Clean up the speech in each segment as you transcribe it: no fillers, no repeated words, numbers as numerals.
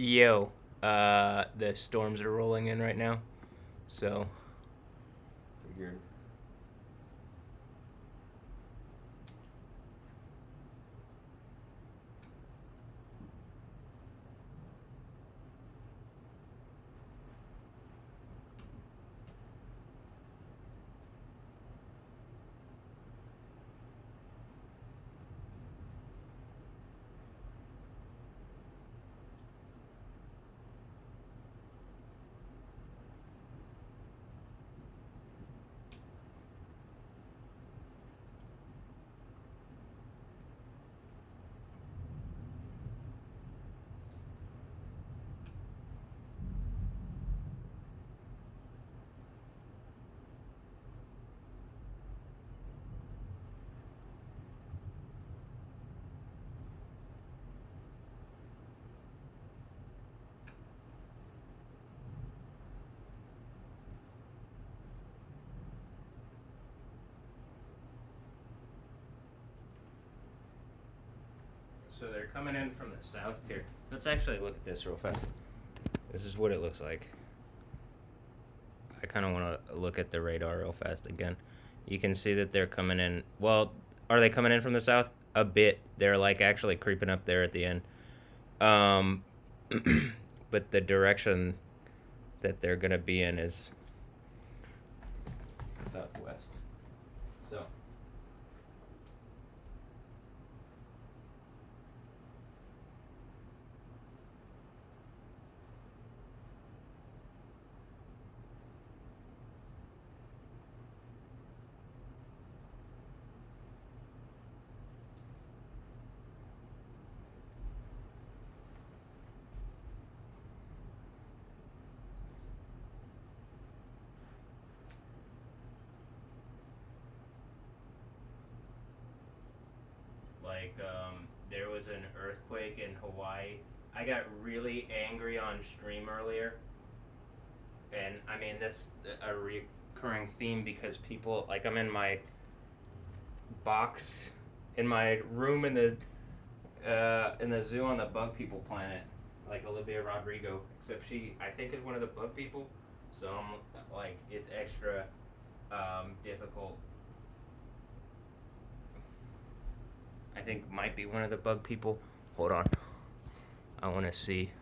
Yo, the storms are rolling in right now, so figured. So they're coming in from the south here. Let's actually look at this real fast. This is what it looks like. I kind of want to look at the radar real fast again. You can see that they're coming in. Well, are they coming in from the south? A bit. They're like actually creeping up there at the end. Um, but the direction that they're gonna be in is southwest. So. Like, there was an earthquake in Hawaii. I got really angry on stream earlier. And I mean, that's a recurring theme because people, like, I'm in my box, in my room in the zoo on the Bug People planet, like Olivia Rodrigo, except she, I think, is one of the Bug People. So I'm like, it's extra difficult. I think might be one of the Bug People. Hold on. I want to see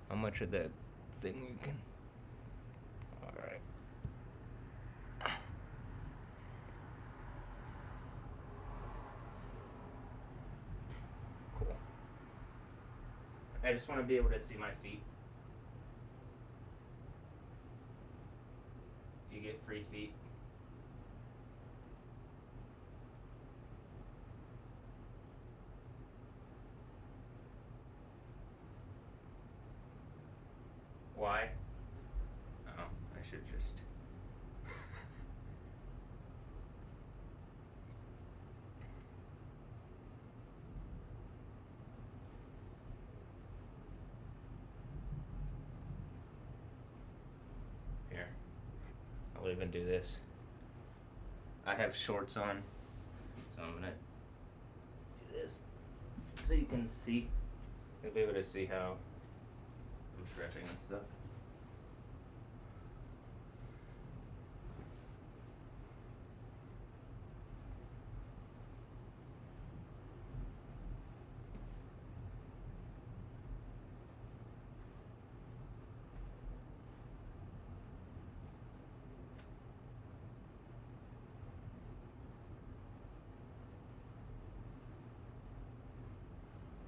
how much of that thing you can. All right. Cool. I just want to be able to see my feet. You get free feet. Why? Oh, I should just. Here. I'll even do this. I have shorts on, so I'm gonna do this so you can see. You'll be able to see how I'm stretching and stuff.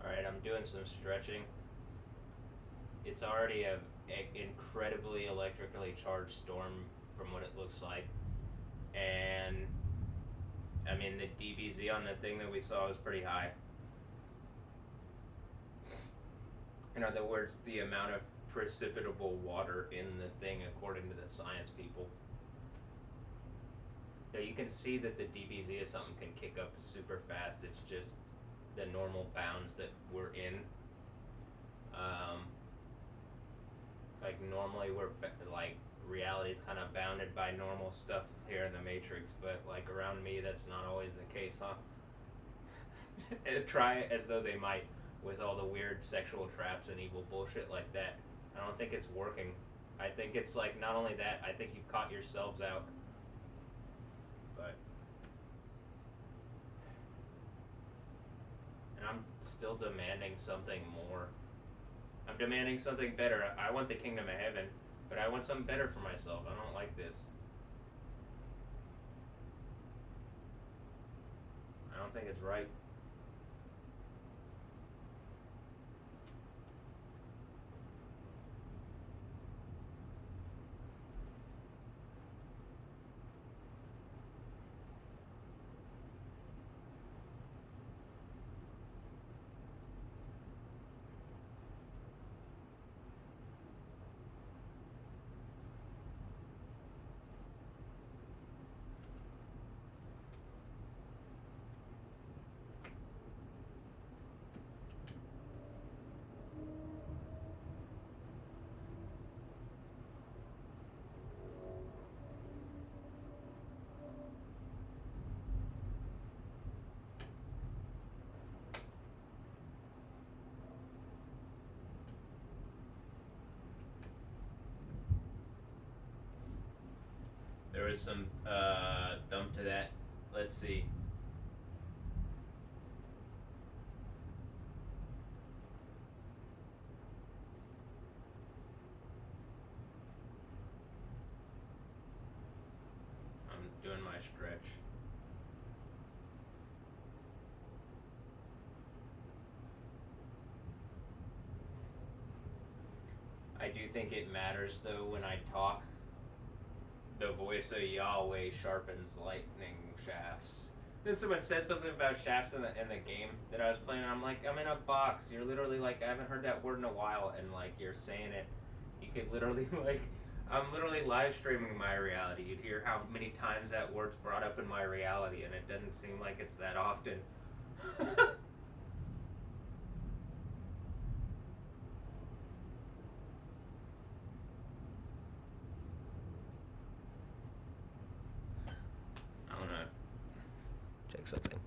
Alright, I'm doing some stretching. It's already a incredibly electrically charged storm from what it looks like. And I mean, the DBZ on the thing that we saw was pretty high. In other words, the amount of precipitable water in the thing, according to the science people. So you can see that the DBZ is something can kick up super fast. It's just the normal bounds that we're in. Like normally we're like reality is kind of bounded by normal stuff here in the Matrix, but like around me, that's not always the case, huh? Try it as though they might. with all the weird sexual traps and evil bullshit like that. I don't think it's working. I think it's like not only that, I think you've caught yourselves out. But and I'm still demanding something more. I'm demanding something better. I want the kingdom of heaven, but I want something better for myself. I don't like this. I don't think it's right. There was some thump to that. Let's see. I'm doing my stretch. I do think it matters though when I talk. The voice of Yahweh sharpens lightning shafts. Then someone said something about shafts in the game that I was playing, and I'm like, I'm in a box. You're literally like, I haven't heard that word in a while, and like you're saying it. You could literally like, I'm literally live streaming my reality. You'd hear how many times that word's brought up in my reality, and it doesn't seem like it's that often. I wanna check something.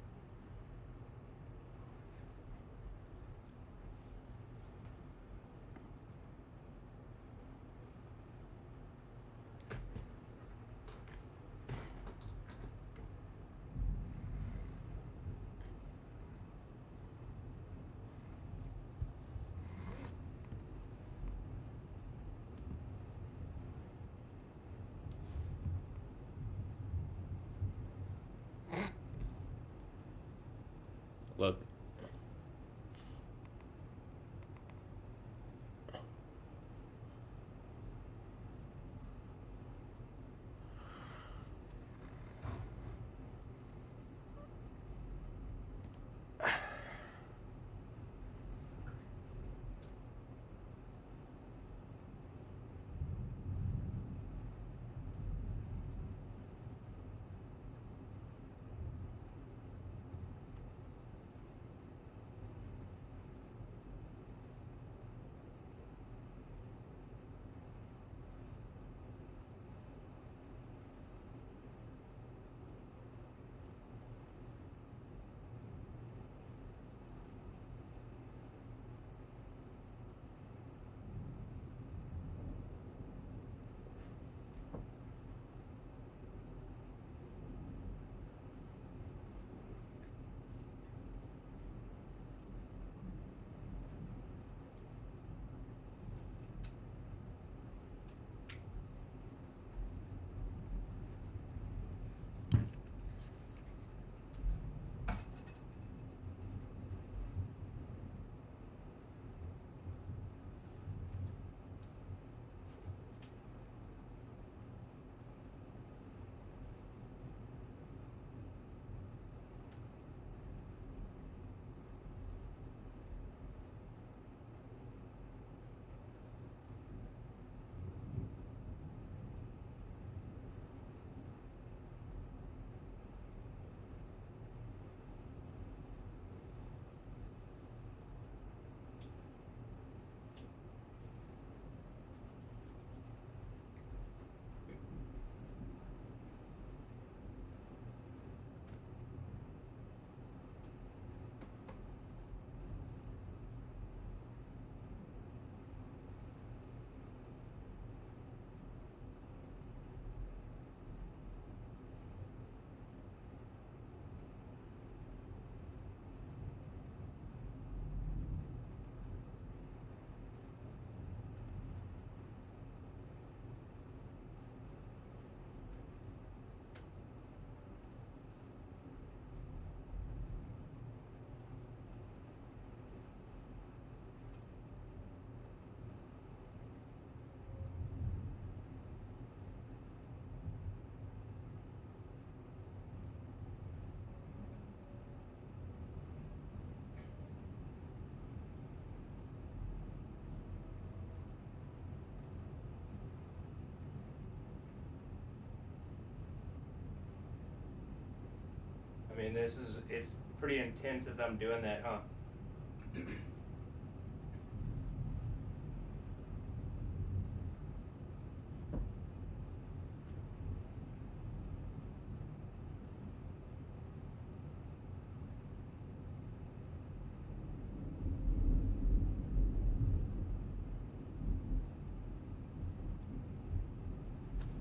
mean, it's pretty intense as I'm doing that, huh?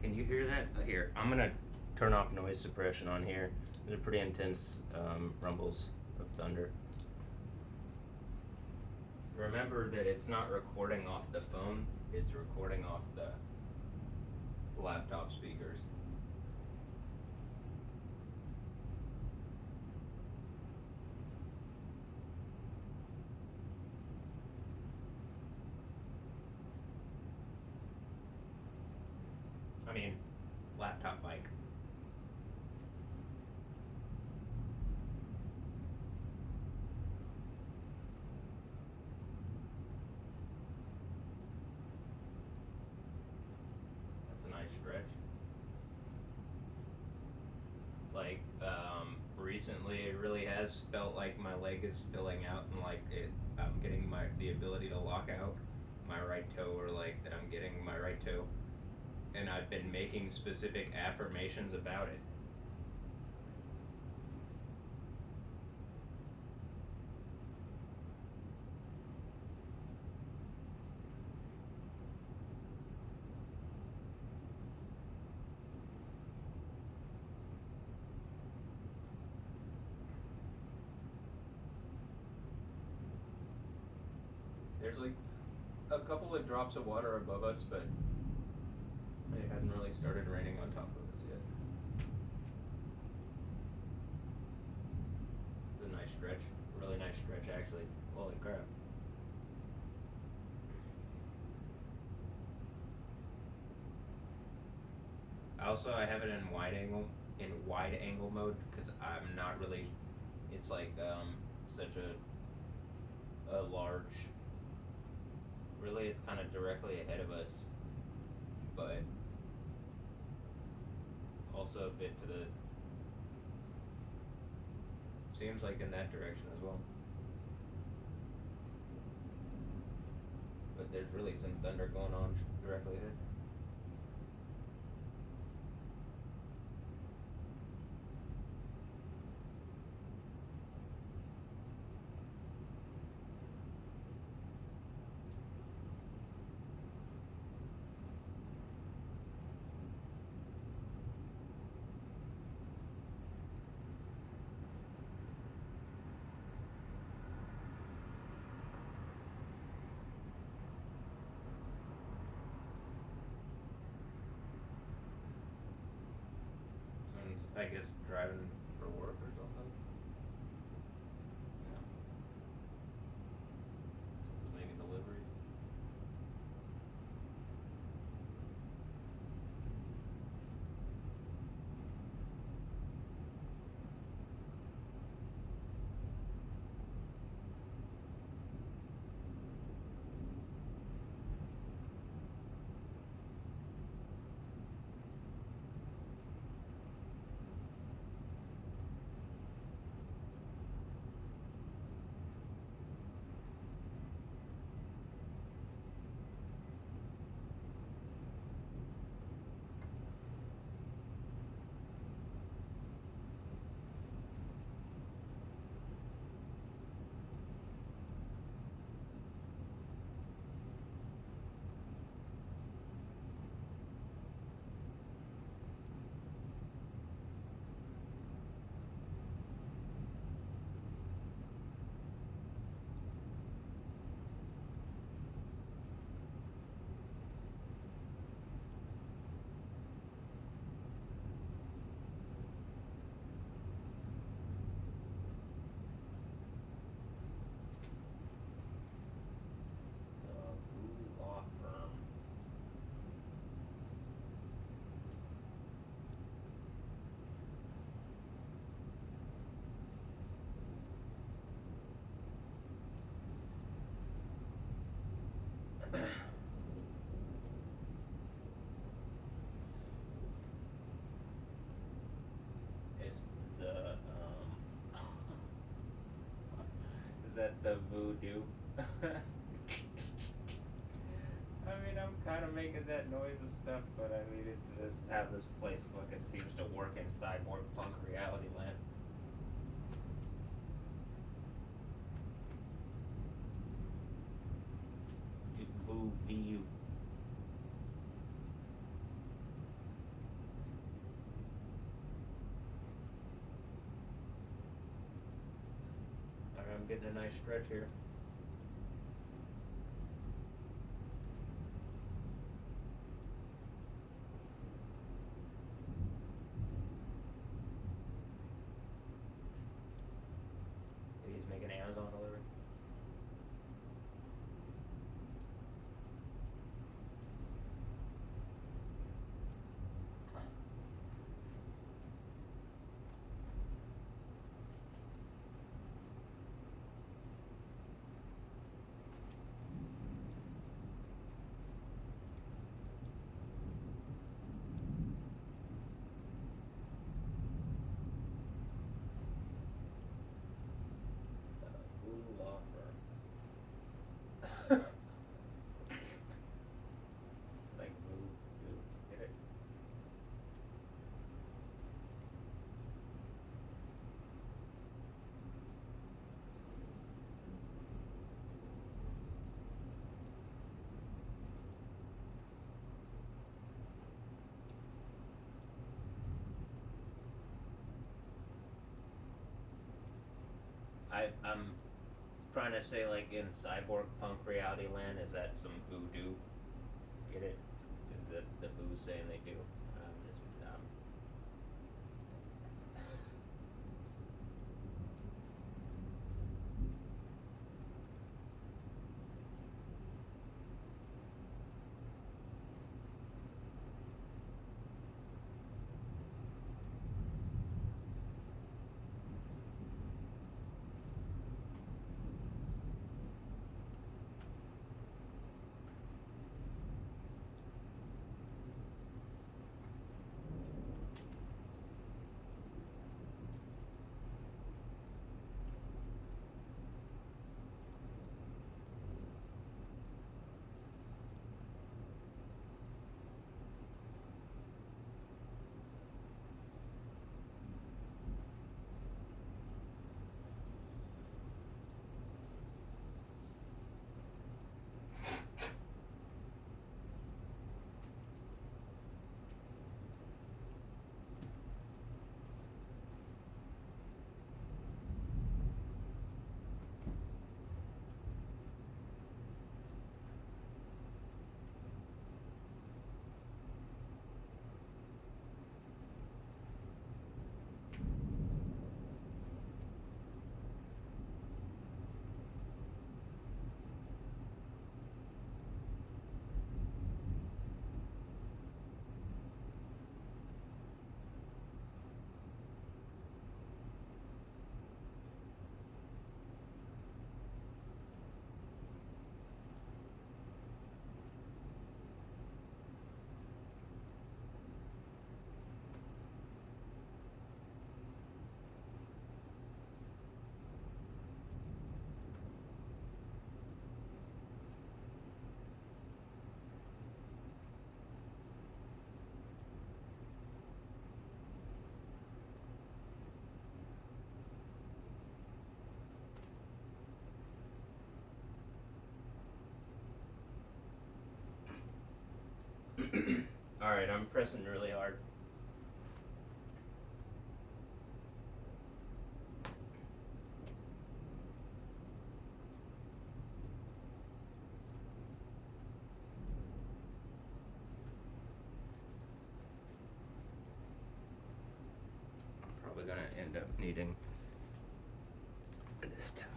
Can you hear that? Here, I'm gonna turn off noise suppression on here. They're pretty intense rumbles of thunder. Remember that it's not recording off the phone, it's recording off the laptop speakers. I mean, laptop mic. That's a nice stretch. Like, recently it really has felt like my leg is filling out and like I'm getting the ability to lock out my right toe, or like that I'm getting my right toe. And I've been making specific affirmations about it. There's like a couple of drops of water above us, but it hadn't really started raining on top of us yet. It's a nice stretch. Really nice stretch, actually. Holy crap. Also, I have it in wide angle mode because I'm not really. It's like such a large. Really, it's kind of directly ahead of us, but also a bit to the. Seems like in that direction as well. But there's really some thunder going on directly ahead. And I guess driving for work or something. Yeah. Someone's making deliveries. that the voodoo? I mean, I'm kind of making that noise and stuff, but I mean, it just how this place fucking seems to work in cyborg punk reality land. VU. Alright, I'm getting a nice stretch here. Maybe he's making Amazon delivery. Voodoo law firm. Like voodoo. Get it? I'm trying to say, like, in cyborg punk reality land, is that some voodoo? Get it? Is that the Who's saying they do? Just, Alright, I'm pressing really hard. I'm probably gonna end up needing this towel.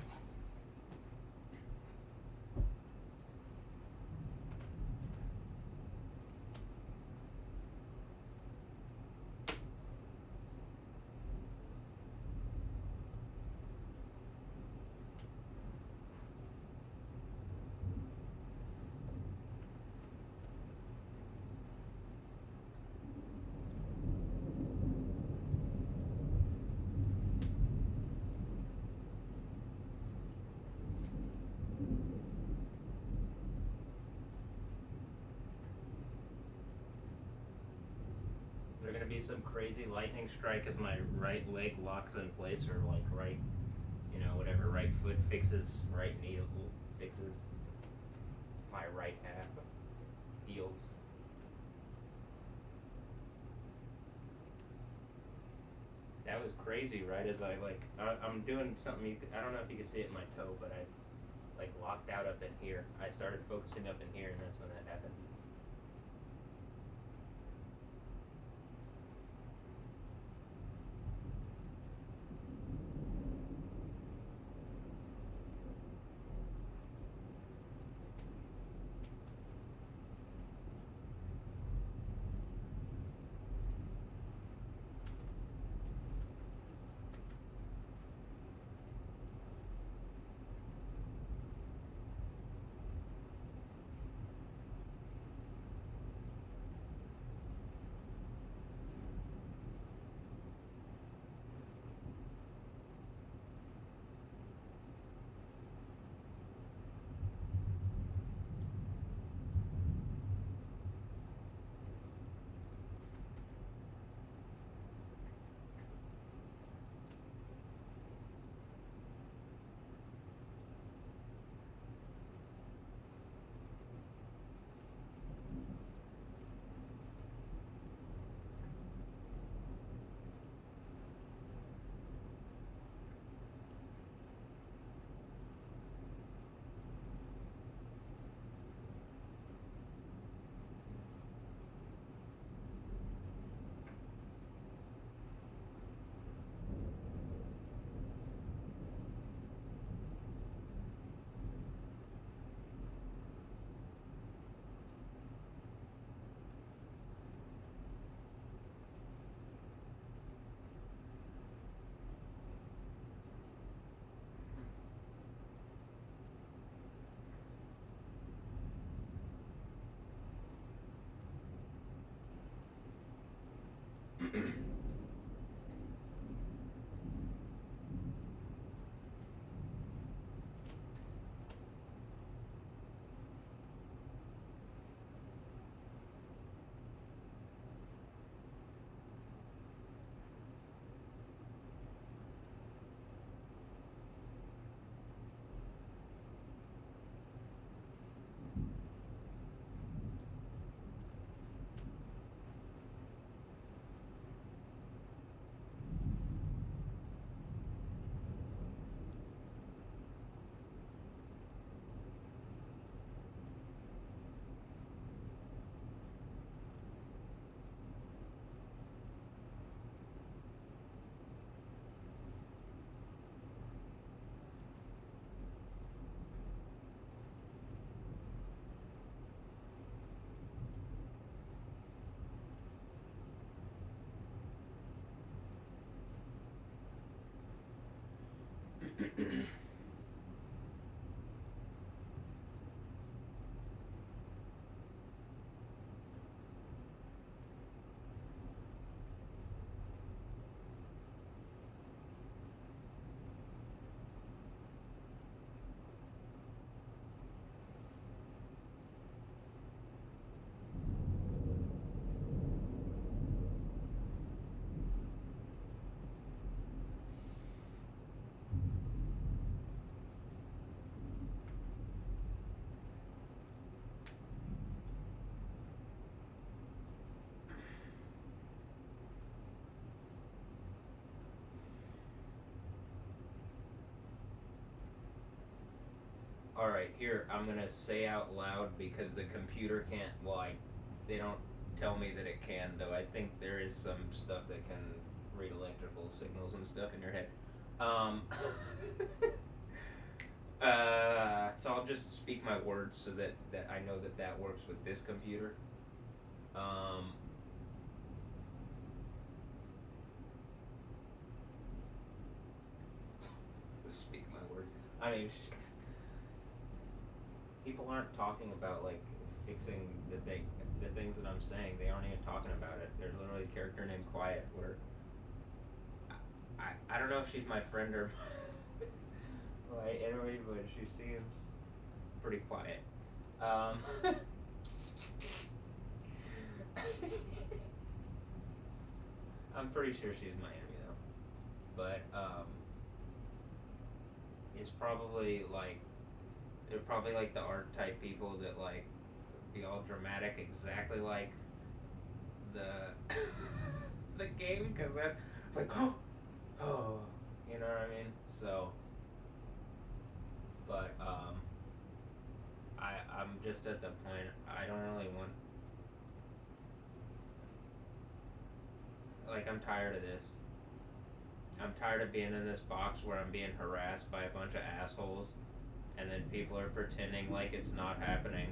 gonna be some crazy lightning strike as my right leg locks in place, or like right, whatever right foot fixes, right knee fixes my right half, heels. That was crazy, right? As I'm doing something. I don't know if you can see it in my toe, but I like locked out up in here. I started focusing up in here, and that's when that happened. All right, here I'm gonna say out loud because the computer can't. Well, they don't tell me that it can, though. I think there is some stuff that can read electrical signals and stuff in your head. Um, so I'll just speak my words so that I know that works with this computer. Um, speak my words. I mean, people aren't talking about like fixing the things that I'm saying. They aren't even talking about it. There's literally a character named Quiet where I don't know if she's my friend or my enemy, but she seems pretty quiet. I'm pretty sure she's my enemy though. But it's probably like they're probably like the archetype people that like be all dramatic, exactly like the the game, because that's like oh, you know what I mean. So, but I'm just at the point I don't really want. Like, I'm tired of this. I'm tired of being in this box where I'm being harassed by a bunch of assholes, and then people are pretending like it's not happening.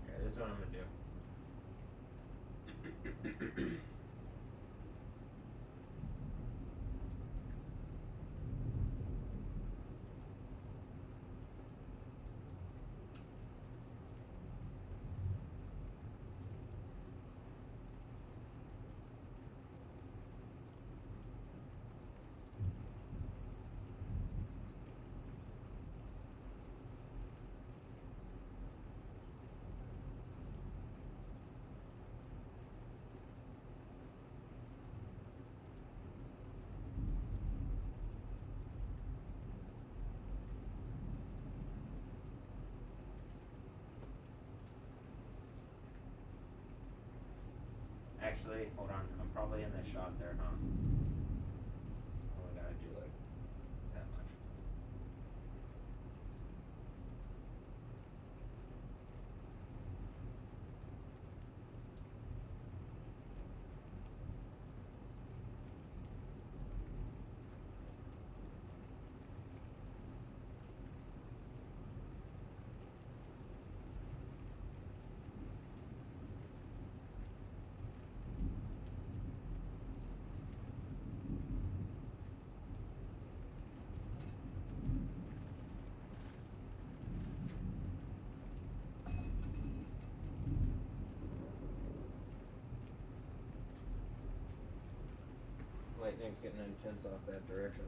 Yeah, this is what I'm gonna do. Actually, hold on. I'm probably in the shot there, huh? Only gotta do like that much. Lightning's getting intense off that direction.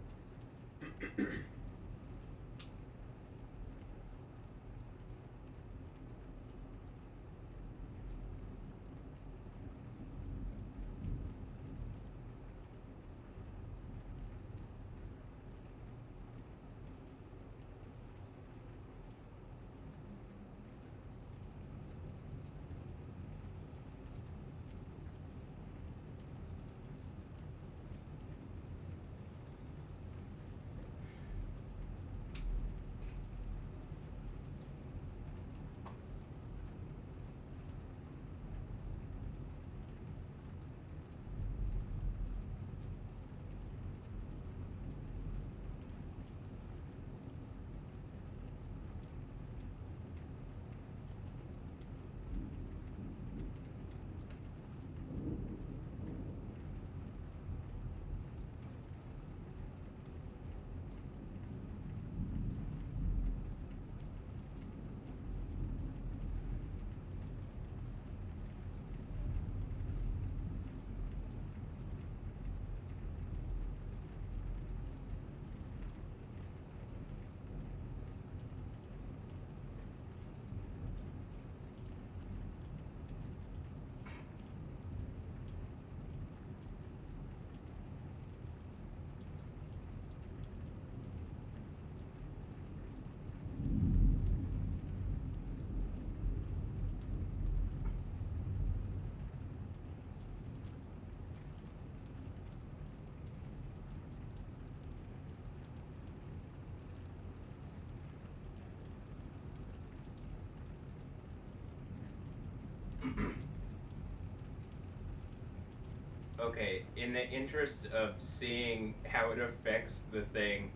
Okay, in the interest of seeing how it affects the thing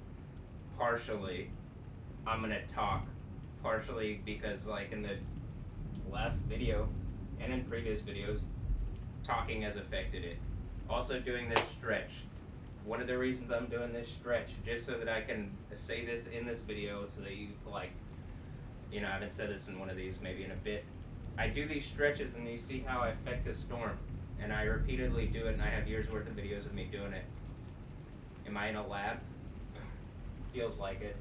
partially, I'm gonna talk partially because, like, in the last video and in previous videos, talking has affected it. Also, doing this stretch. One of the reasons I'm doing this stretch, just so that I can say this in this video, so that you, like, I haven't said this in one of these, maybe in a bit. I do these stretches and you see how I affect the storm. And I repeatedly do it, and I have years worth of videos of me doing it. Am I in a lab? Feels like it.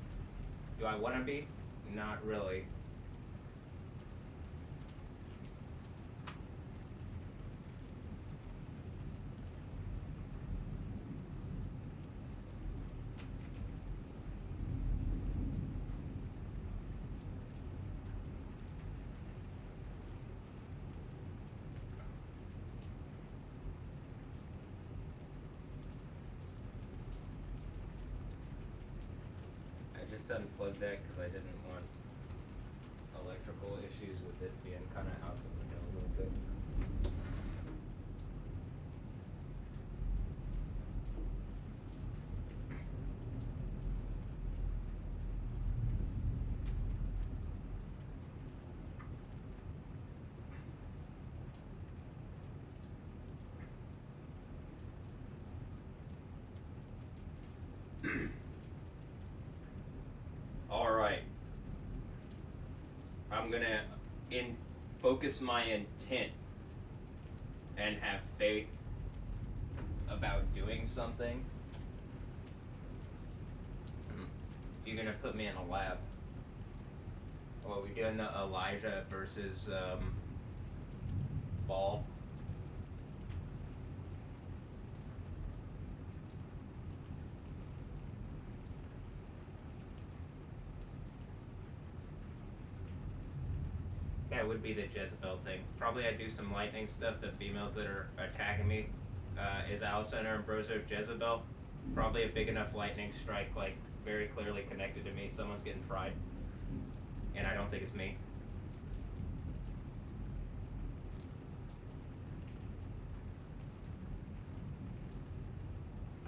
Do I want to be? Not really. I just unplugged that because I didn't want electrical issues with it being kind of out the window a little bit. All right. I'm gonna focus my intent and have faith about doing something. If you're gonna put me in a lab, well, we're doing the Elijah versus Ball. That would be the Jezebel thing. Probably I'd do some lightning stuff. The females that are attacking me is Alicenter and Brozo Jezebel. Probably a big enough lightning strike, like very clearly connected to me. Someone's getting fried. And I don't think it's me.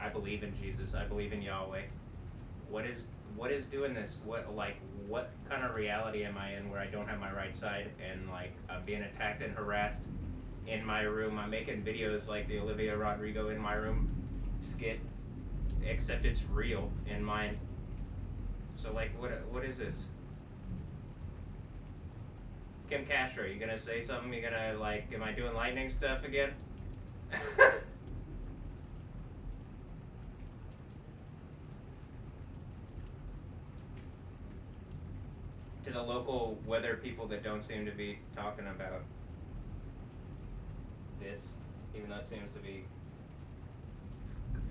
I believe in Jesus. I believe in Yahweh. What is doing this? What kind of reality am I in where I don't have my right side and, like, I'm being attacked and harassed in my room? I'm making videos like the Olivia Rodrigo in my room skit, except it's real in mine. So, like, what is this? Kim Castro, you gonna say something? You gonna, like, am I doing lightning stuff again? To the local weather people that don't seem to be talking about this, even though it seems to be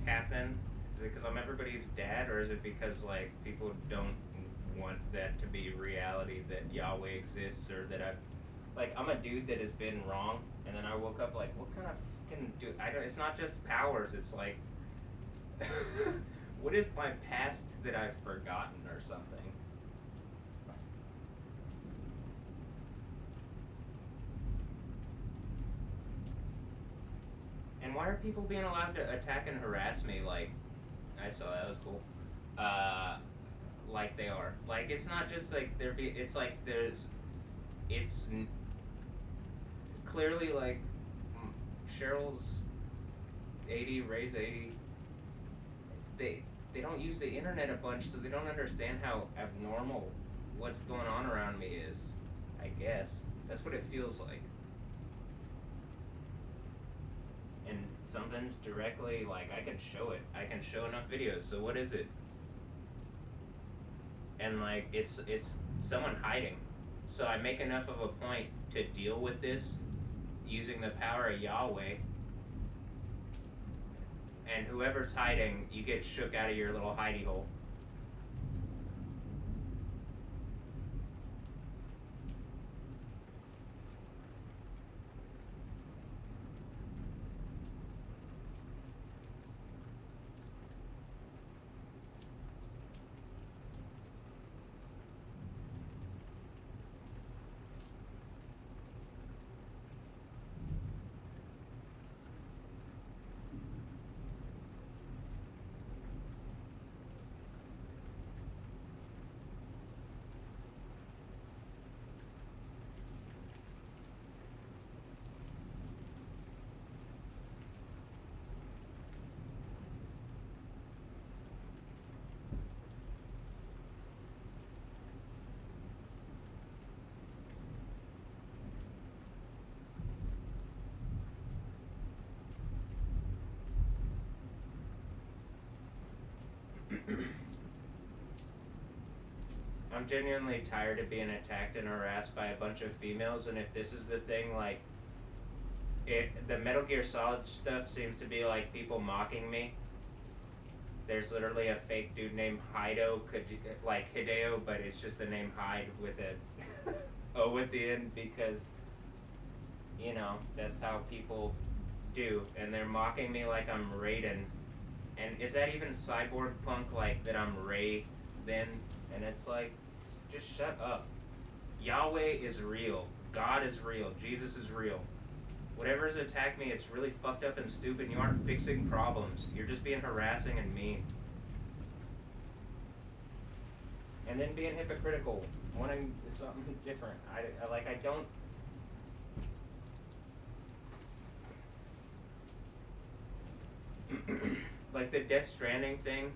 happening. Is it because I'm everybody's dad, or is it because, like, people don't want that to be reality, that Yahweh exists, or that I'm a dude that has been wrong, and then I woke up like, what kind of fucking dude? It's not just powers, it's like, what is my past that I've forgotten or something? And why are people being allowed to attack and harass me? Like, I saw that was cool. Like they are. Like, it's not just like it's like it's clearly like Cheryl's 80, Ray's 80. They don't use the internet a bunch, so they don't understand how abnormal what's going on around me is. I guess that's what it feels like. And something directly, like, I can show it. I can show enough videos. So what is it? And, like, it's someone hiding. So I make enough of a point to deal with this using the power of Yahweh. And whoever's hiding, you get shook out of your little hidey hole. I'm genuinely tired of being attacked and harassed by a bunch of females, and if this is the thing, like, the Metal Gear Solid stuff seems to be like people mocking me. There's literally a fake dude named like Hideo, but it's just the name Hyde with a O at the end because, you know, that's how people do. And they're mocking me like I'm Raiden. And is that even cyborg punk, like, that I'm Ray then? And it's like, just shut up. Yahweh is real. God is real. Jesus is real. Whatever has attacked me, it's really fucked up and stupid, and you aren't fixing problems. You're just being harassing and mean. And then being hypocritical, wanting something different. I don't... like the Death Stranding thing,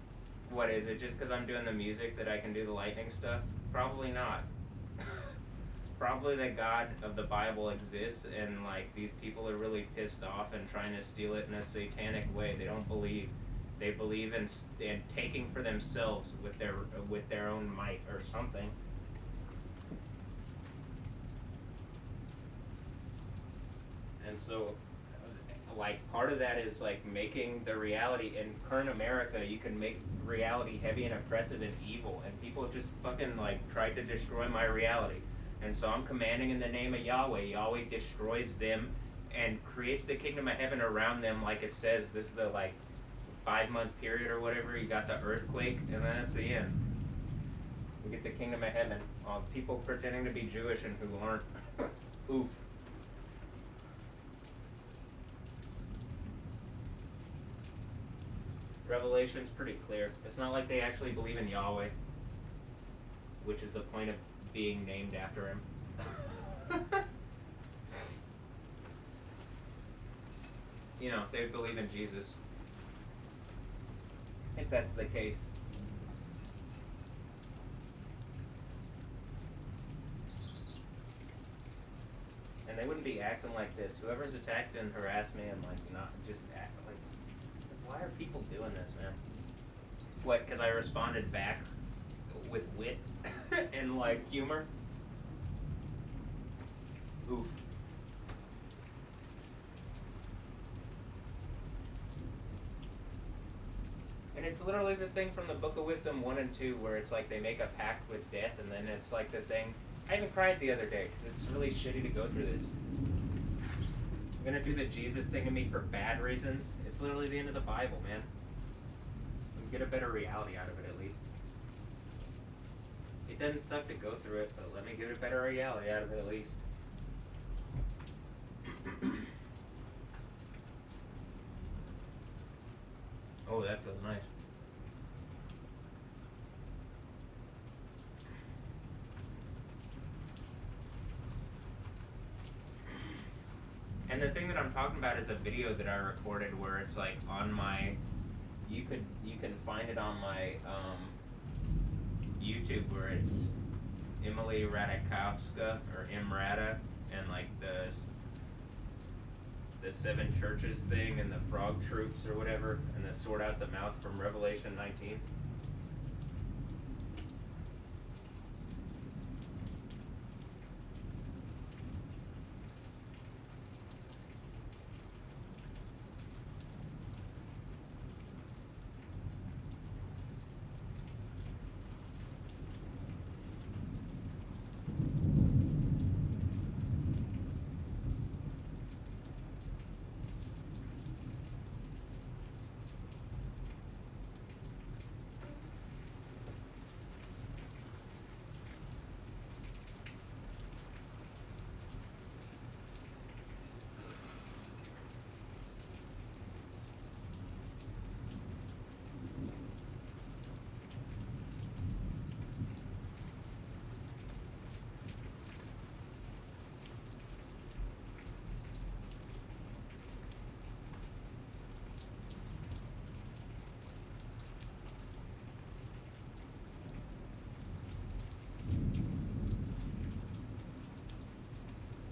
what is it, just because I'm doing the music that I can do the lightning stuff? Probably not. Probably the God of the Bible exists, and like these people are really pissed off and trying to steal it in a satanic way. They don't believe. They believe in taking for themselves with their own might or something. And so, like, part of that is like making the reality in current America. You can make reality heavy and oppressive and evil, and people just fucking like tried to destroy my reality. And so I'm commanding in the name of Yahweh. Yahweh destroys them and creates the kingdom of heaven around them, like it says. This is the like 5-month period or whatever. You got the earthquake, and then that's the end. We get the kingdom of heaven. People pretending to be Jewish and who aren't. Oof. Revelation's pretty clear. It's not like they actually believe in Yahweh, which is the point of being named after him. You know, they believe in Jesus. If that's the case. And they wouldn't be acting like this. Whoever's attacked and harassed me and like not just act like, why are people doing this, man? What, because I responded back with wit and like humor? Oof. And it's literally the thing from the Book of Wisdom 1 and 2 where it's like they make a pact with death, and then it's like the thing. I even cried the other day because it's really shitty to go through this. I'm gonna do the Jesus thing to me for bad reasons. It's literally the end of the Bible, man. Let's get a better reality out of it at least. It doesn't suck to go through it, but let me get a better reality out of it at least. Oh, that feels nice. And the thing that I'm talking about is a video that I recorded where it's like on my, you can find it on my YouTube, where it's Emily Ratajkowska or Imrata, and like the 7 churches thing and the frog troops or whatever, and the sort out the mouth from Revelation 19.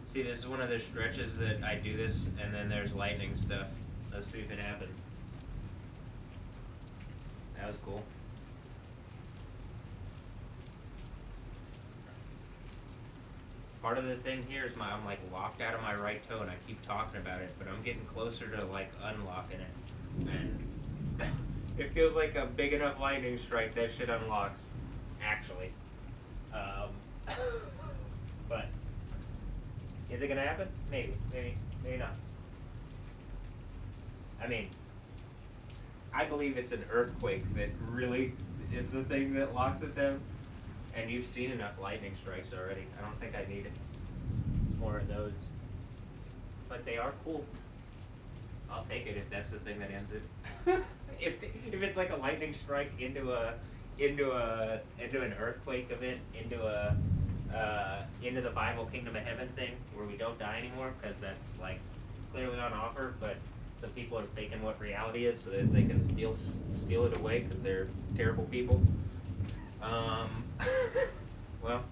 See, this is one of those stretches that I do this, and then there's lightning stuff. Let's see if it happens. That was cool. part of the thing here is I'm like locked out of my right toe, and I keep talking about it, but I'm getting closer to like unlocking it, and it feels like a big enough lightning strike that shit unlocks, actually. Um, but is it gonna happen? Maybe, maybe not. I mean, I believe it's an earthquake that really is the thing that locks it down. And you've seen enough lightning strikes already. I don't think I need more of those. But they are cool. I'll take it if that's the thing that ends it. if it's like a lightning strike into an earthquake event, into the Bible Kingdom of Heaven thing where we don't die anymore, because that's like clearly on offer, but some people are faking what reality is so that they can steal it away because they're terrible people. Well,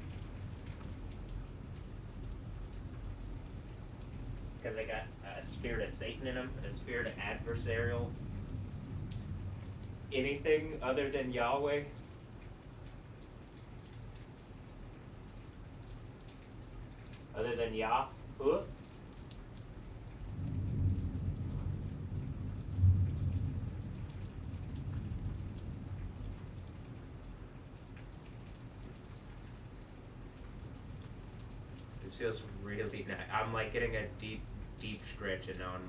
because they got a spirit of Satan in them, a spirit of adversarial, anything other than Yahweh. Other than Yahweh. This feels really nice. I'm like getting a deep stretch and now on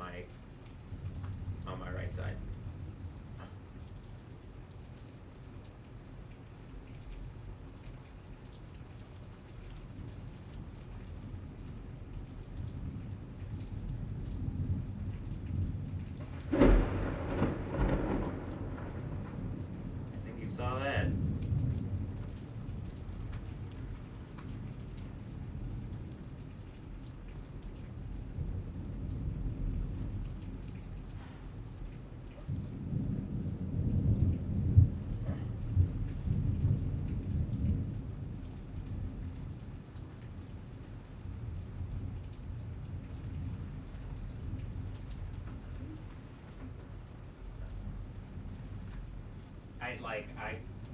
my right side. I think you saw that.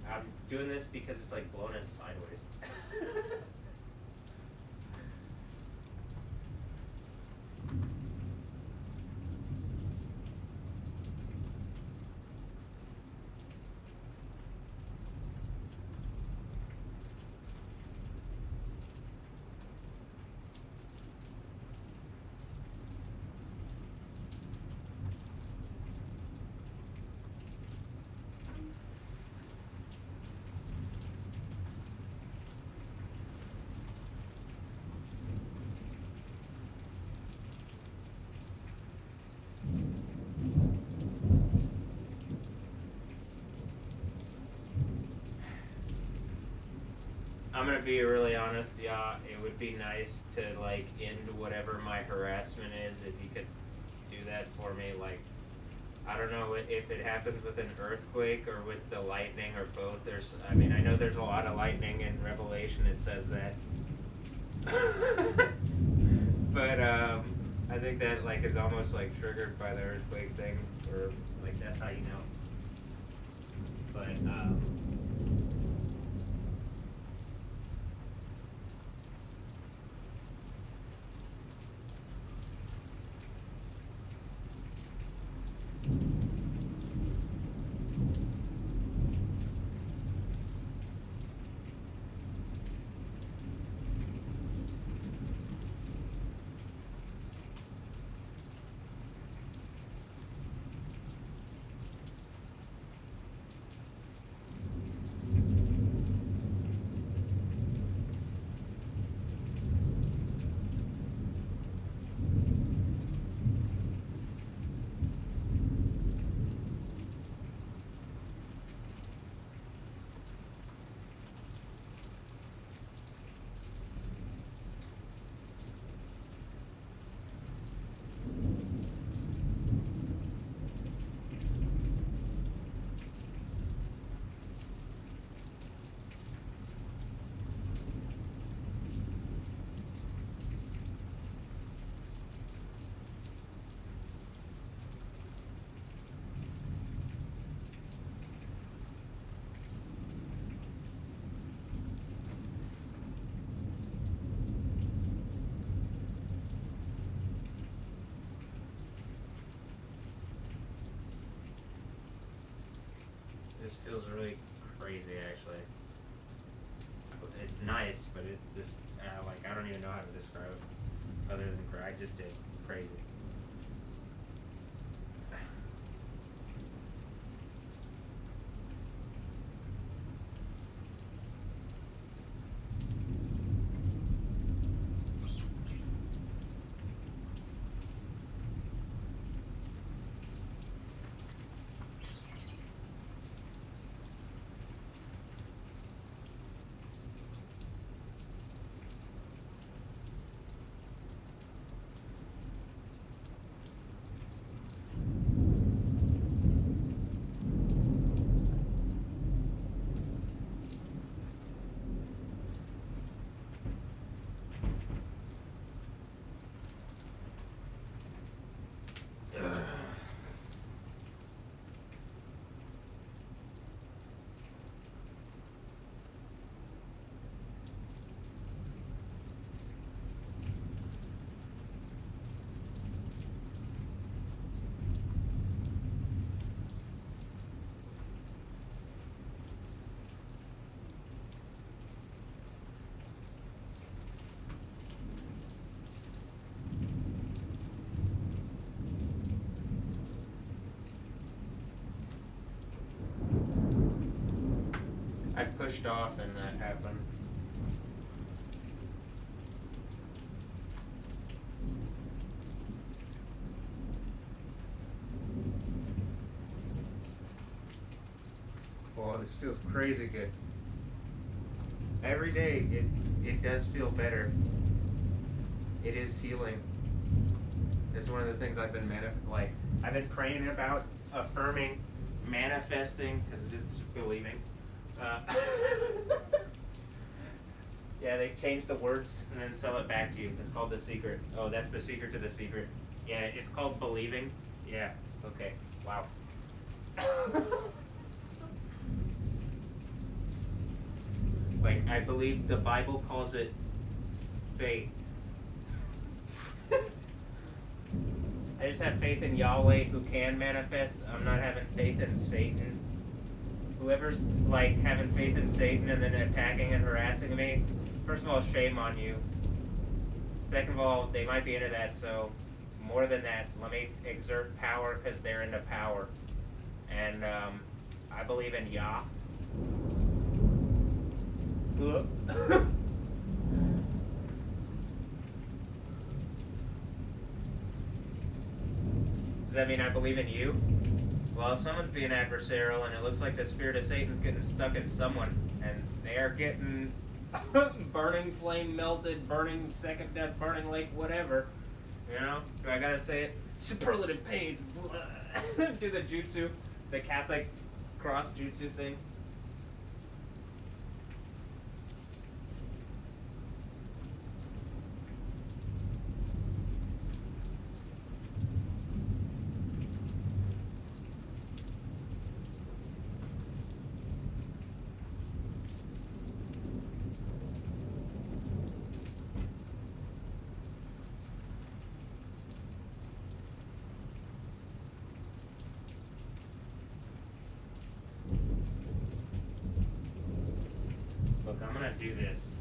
I'm doing this because it's like blowing it sideways. I'm gonna be really honest, yeah, it would be nice to like end whatever my harassment is if you could do that for me. Like, I don't know if it happens with an earthquake or with the lightning or both. I know there's a lot of lightning in Revelation, it says that. But I think that like is almost like triggered by the earthquake thing, or like that's how you know. But nice, but it just like I don't even know how to describe it other than I just did crazy. I pushed off and that happened. Well, this feels crazy good. Every day it does feel better. It is healing. It's one of the things I've been I've been praying about, affirming, manifesting, because it is believing. Yeah, they change the words and then sell it back to you. It's called The Secret. Oh, that's the secret to the secret. Yeah, it's called believing. Yeah, okay. Wow. Like, I believe the Bible calls it faith. I just have faith in Yahweh who can manifest. I'm not having faith in Satan. Whoever's like having faith in Satan and then attacking and harassing me, first of all, shame on you. Second of all, they might be into that, so more than that, let me exert power because they're into power. And I believe in Yah. Does that mean I believe in you? Well, someone's being adversarial, and it looks like the spirit of Satan's getting stuck in someone, and they are getting burning flame melted, burning second death, burning lake, whatever. You know? Do I gotta say it? Superlative pain. Do the jutsu, the Catholic cross jutsu thing. Look, I'm gonna do this.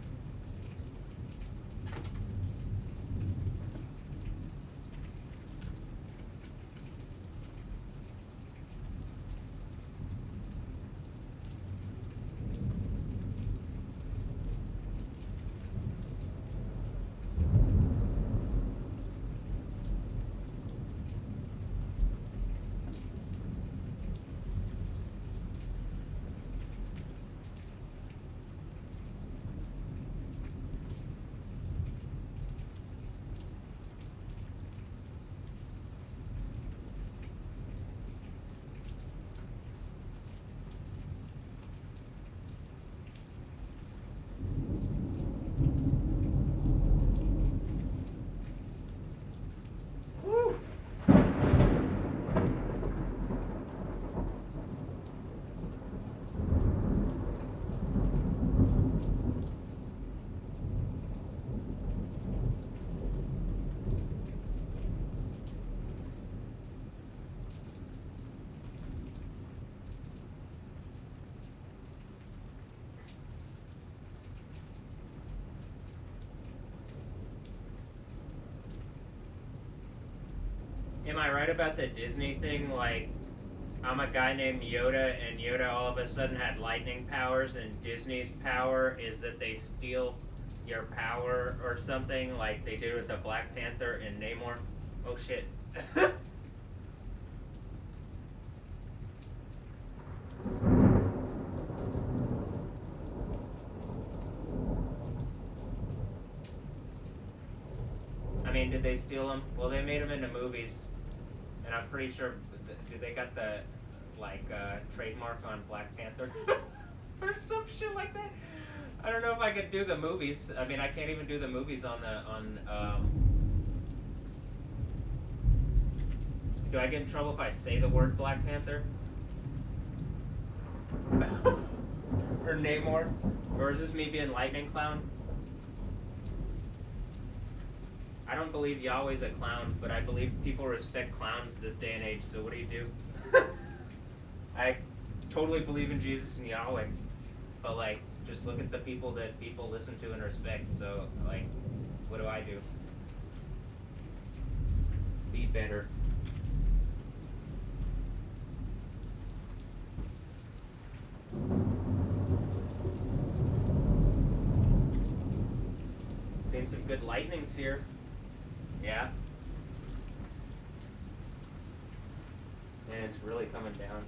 Am I right about the Disney thing? Like, I'm a guy named Yoda, and Yoda all of a sudden had lightning powers, and Disney's power is that they steal your power or something, like they did with the Black Panther and Namor. Oh shit. I mean, did they steal them? Well, they made them into movies, and I'm pretty sure they got the like trademark on Black Panther or some shit like that. I don't know if I could do the movies. I mean, I can't even do the movies on the on. Do I get in trouble if I say the word Black Panther? Or Namor? Or is this me being Lightning Clown? I don't believe Yahweh's a clown, but I believe people respect clowns this day and age, so what do you do? I totally believe in Jesus and Yahweh, but like, just look at the people that people listen to and respect, so like, what do I do? Be better. Seeing some good lightnings here. Yeah. And it's really coming down.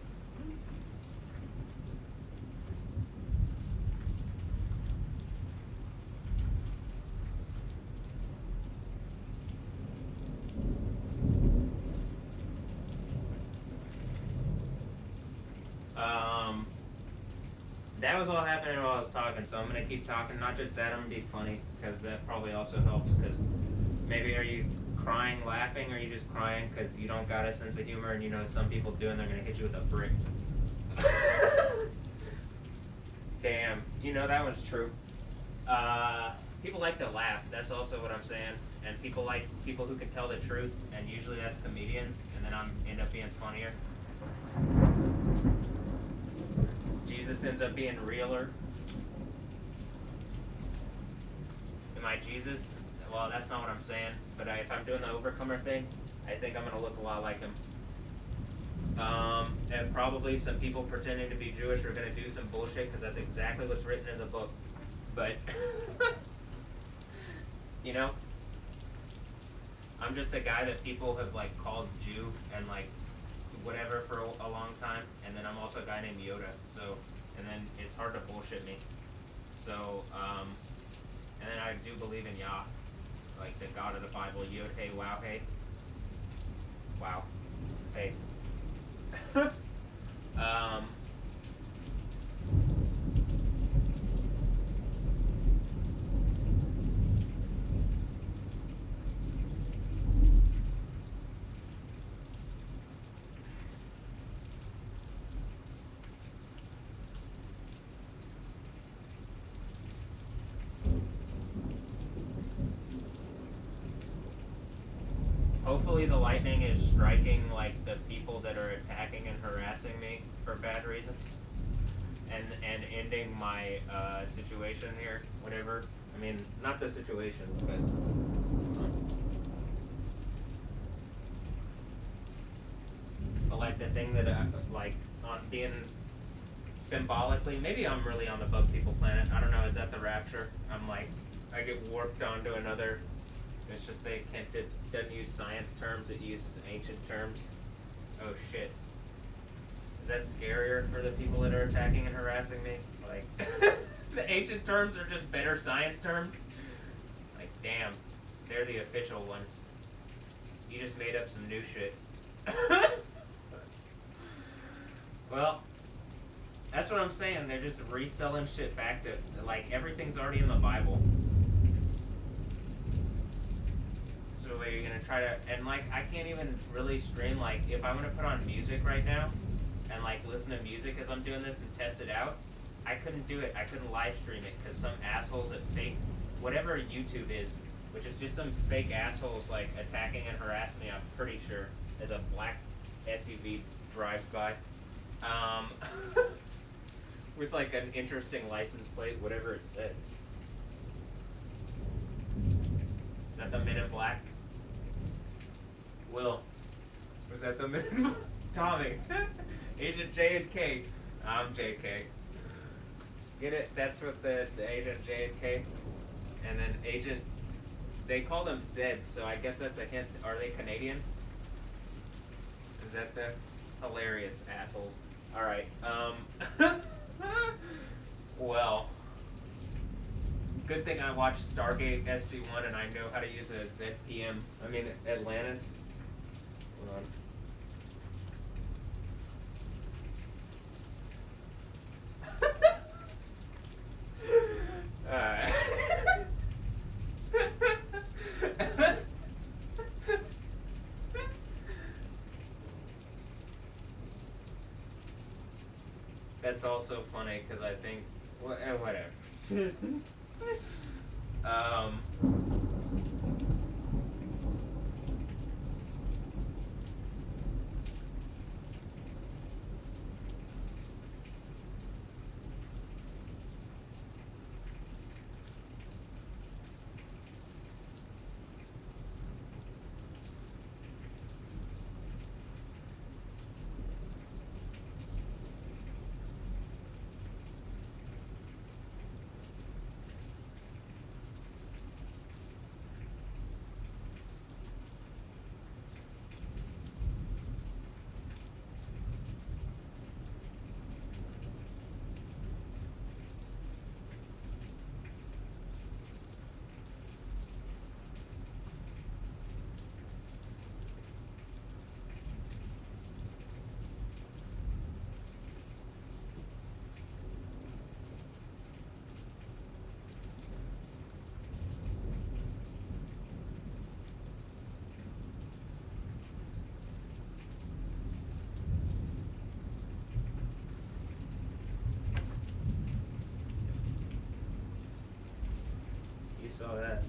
That was all happening while I was talking, so I'm going to keep talking. Not just that, I'm going to be funny, because that probably also helps, because maybe are you crying, laughing, or are you just crying because you don't got a sense of humor and you know some people do and they're going to hit you with a brick. Damn, you know that one's true. People like to laugh, that's also what I'm saying. And people like people who can tell the truth, and usually that's comedians, and then I end up being funnier. Jesus ends up being realer. Am I Jesus? Well, that's not what I'm saying. But if I'm doing the overcomer thing, I think I'm going to look a lot like him. And probably some people pretending to be Jewish are going to do some bullshit because that's exactly what's written in the book. But, you know, I'm just a guy that people have like called Jew and like whatever for a long time, and then I'm also a guy named Yoda. So, and then it's hard to bullshit me. So, and then I do believe in Yah, like the God of the Bible. Yod hey wow hey. Wow, hey. Hopefully the lightning is striking like the people that are attacking and harassing me for bad reasons, and ending my situation here, whatever. I mean, not the situation, but like the thing that like on being symbolically, maybe I'm really on the bug people planet. I don't know. Is that the rapture? I'm like, I get warped onto another. It's just they doesn't use science terms, it uses ancient terms. Oh shit. Is that scarier for the people that are attacking and harassing me? Like, the ancient terms are just better science terms? Like, damn, they're the official ones. You just made up some new shit. Well, that's what I'm saying, they're just reselling shit back to, like, everything's already in the Bible. You're gonna try to, and like I can't even really stream, like if I want to put on music right now and like listen to music as I'm doing this and test it out, I couldn't do it. I couldn't live stream it because some assholes at fake whatever YouTube is, which is just some fake assholes like attacking and harassing me, I'm pretty sure, as a black SUV drives by with like an interesting license plate, whatever it said. Is that the Men in Black? Will, Was that the min? Tommy. Agent J and K. I'm JK. Get it? That's what the Agent J and K. And then Agent, they call them Zeds, so I guess that's a hint. Are they Canadian? Is that the hilarious assholes? Alright, well, good thing I watched Stargate SG-1 and I know how to use a ZPM, Atlantis. Hold on. Alright. That's also funny because I think, whatever. You saw that.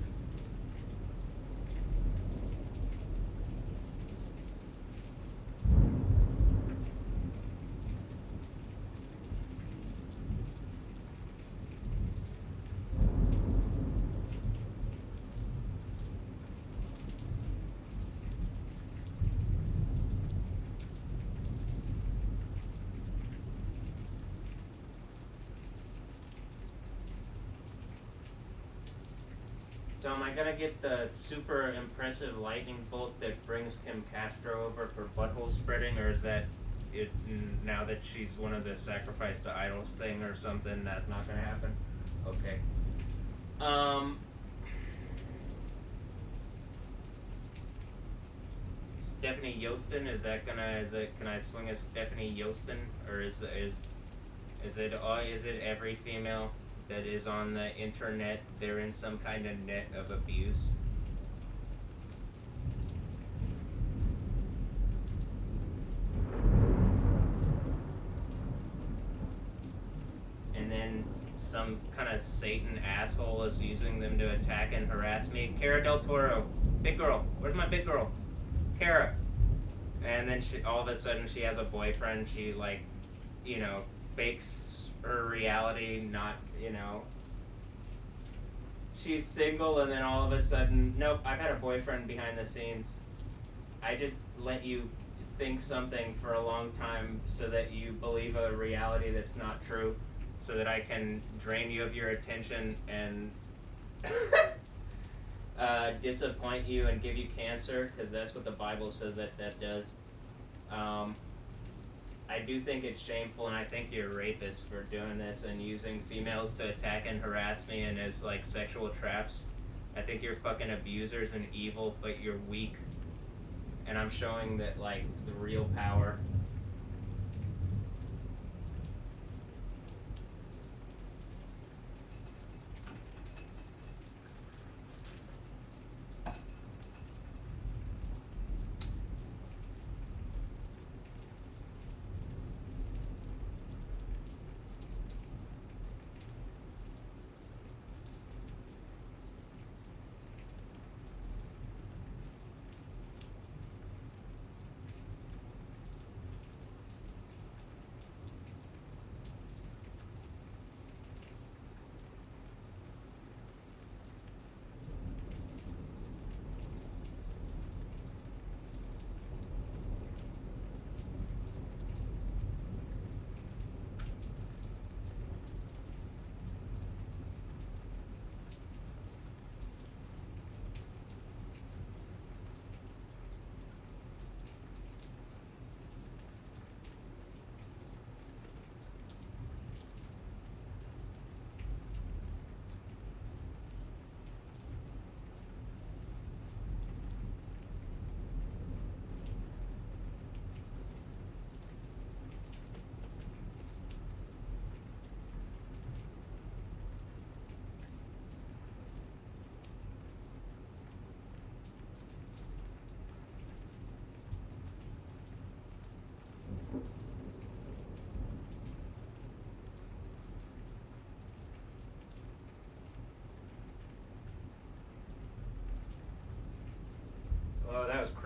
So am I gonna get the super impressive lightning bolt that brings Kim Castro over for butthole spreading, or is that it now that she's one of the sacrifice to idols thing or something? That's not gonna happen. Okay. Stephanie Yostin, can I swing a Stephanie Yostin, or is it every female that is on the internet, they're in some kind of net of abuse? And then some kind of Satan asshole is using them to attack and harass me. Cara Del Toro, big girl, where's my big girl? Cara. And then all of a sudden she has a boyfriend, she fakes her reality, not, she's single, and then all of a sudden, nope, I've had a boyfriend behind the scenes. I just let you think something for a long time so that you believe a reality that's not true, so that I can drain you of your attention and disappoint you and give you cancer, because that's what the Bible says that does. I do think it's shameful, and I think you're a rapist for doing this and using females to attack and harass me and as sexual traps. I think you're fucking abusers and evil, but you're weak. And I'm showing that the real power.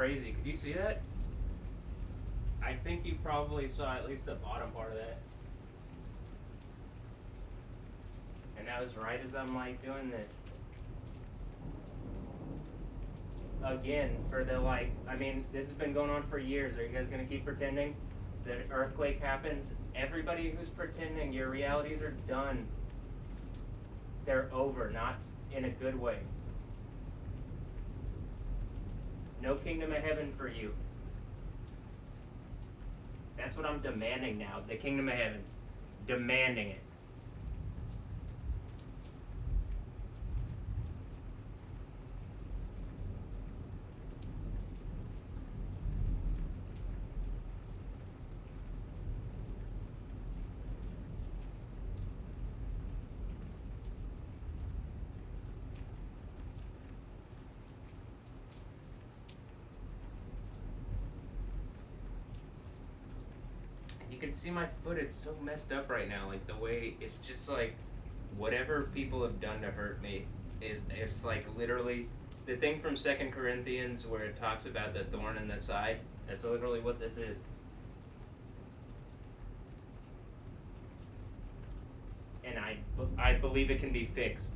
crazy. Could you see that? I think you probably saw at least the bottom part of that. And that was right as I'm like doing this. Again, for the this has been going on for years. Are you guys gonna keep pretending that an earthquake happens? Everybody who's pretending, your realities are done. They're over, not in a good way. No kingdom of heaven for you. That's what I'm demanding now. The kingdom of heaven. Demanding it. You can see my foot, it's so messed up right now. Like the way it's just like whatever people have done to hurt me it's like literally the thing from 2 Corinthians where it talks about the thorn in the side. That's literally what this is. And I believe it can be fixed.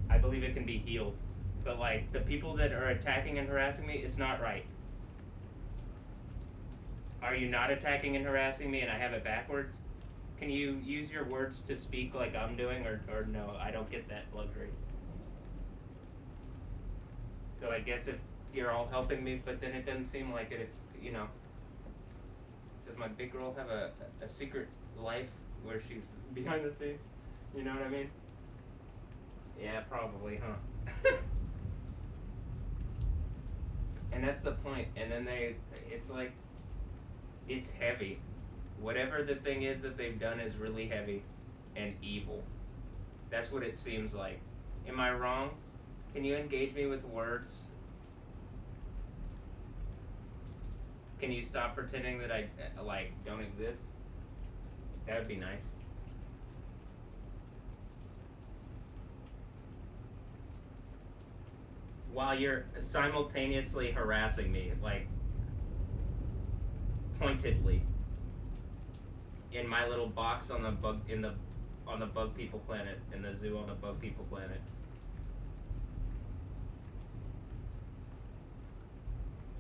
I believe it can be healed. But like the people that are attacking and harassing me, it's not right. Are you not attacking and harassing me and I have it backwards? Can you use your words to speak like I'm doing, or no, I don't get that luxury. So I guess if you're all helping me, but then it doesn't seem like it if, does my big girl have a secret life where she's behind the scenes? You know what I mean? Yeah, probably, huh? And that's the point, and then it's like, it's heavy. Whatever the thing is that they've done is really heavy and evil. That's what it seems like. Am I wrong? Can you engage me with words? Can you stop pretending that I don't exist? That would be nice. While you're simultaneously harassing me, pointedly, in my little box on the bug people planet, in the zoo on the bug people planet.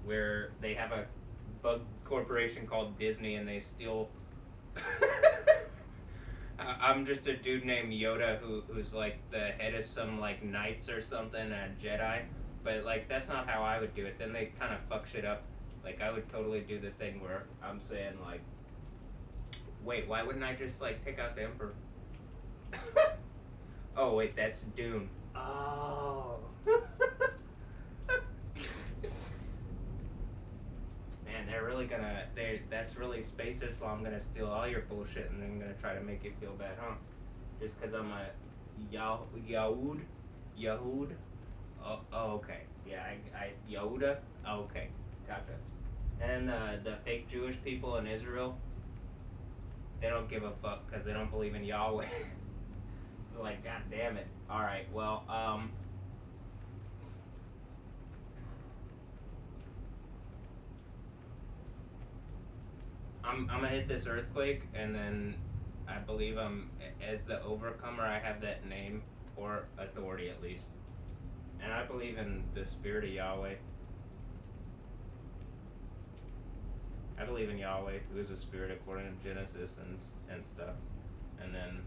Where they have a bug corporation called Disney and they steal I'm just a dude named Yoda who's like the head of some knights or something, a Jedi, but that's not how I would do it. Then they kind of fuck shit up. I would totally do the thing where I'm saying wait, why wouldn't I just take out the Emperor? Oh wait, that's Dune. Oh. Man, they're really that's really Space Islam gonna steal all your bullshit and then gonna try to make you feel bad, huh? Just cause I'm a Yahud? Oh, okay. Yeah, I Yehuda? Oh, okay. Gotcha. And the fake Jewish people in Israel, they don't give a fuck because they don't believe in Yahweh. God damn it. Alright, well, I'm gonna hit this earthquake, and then I believe as the overcomer, I have that name or authority at least. And I believe in the spirit of Yahweh. I believe in Yahweh, who is a spirit according to Genesis and stuff, and then